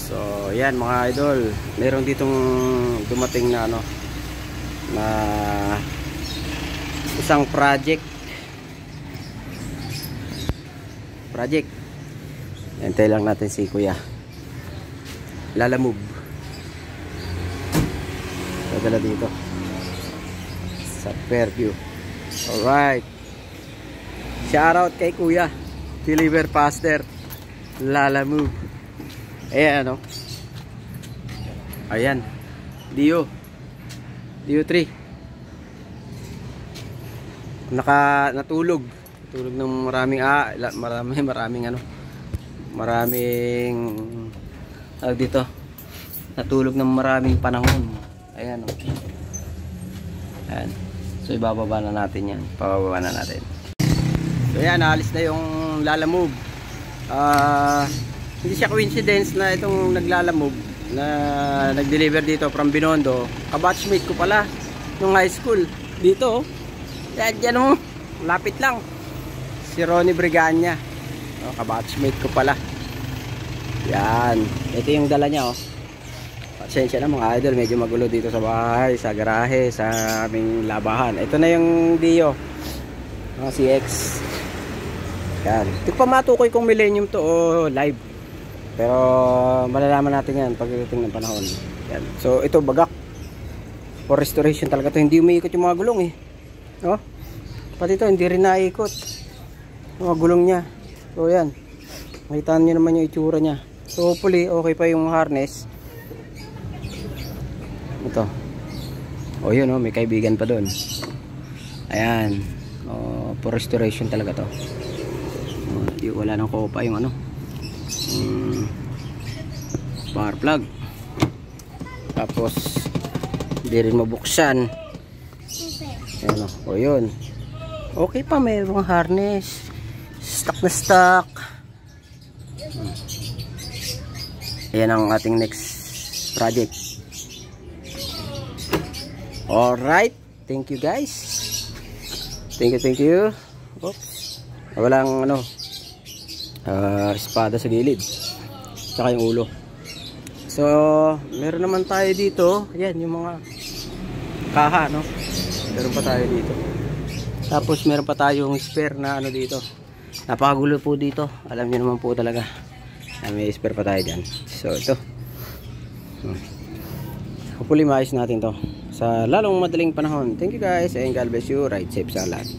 So, yan mga idol. Meron ditong dumating na ano na isang project. Hintay lang natin si Kuya. Lalamove. Dadala dito sa Fairview. Alright. Shoutout kay Kuya. Deliver faster. Lalamove. Ayan o. Ayan. Dio 3. Natulog ng maraming dito. Natulog ng maraming panahon. Ayan o. Ayan. So ibababa na natin yan. Pababa na natin. So ayan, naalis na yung Lalamove. Hindi siya coincidence na itong naglalamove na nag-deliver dito from Binondo. Kabatchmate ko pala nung high school. Dito oh. Yan oh. Lapit lang. Si Ronnie Briganya. Oh, kabatchmate ko pala. Yan. Ito yung dala niya oh. Pasensya na mga idol. Medyo magulo dito sa bahay, sa garahe, sa aming labahan. Ito na yung Dio. CX. Yan. Ito pa matukoy kung Millennium to o live. Pero malalaman natin yan pagdating ng panahon. Yan. So ito bagak. For restoration talaga to. Hindi umiikot yung mga gulong eh. Oh. Pati ito hindi rin naikot. Yung mga gulong niya. So yan. Makita niyo naman yung itsura niya. So hopefully okay pa yung harness. Ito. Oh yun oh, may kaibigan pa doon. Ayan. Oh, for restoration talaga to. Wala nang kopa yung ano power plug, tapos hindi rin mabuksan. Ayan o, yun okay pa, mayroong harness, stock na stock. Ayan ang ating next project. Alright, thank you guys, thank you. Oops, walang ano espada sa gilid tsaka yung ulo. So meron naman tayo dito, ayan yung mga kaha no, meron pa tayo dito. Tapos meron pa tayong spare na ano dito. Napakagulo po dito, alam niyo naman po talaga. May spare pa tayo dyan. So ito hopefully maayos natin to sa lalong madaling panahon. Thank you guys and God bless you. Ride safe sa lahat.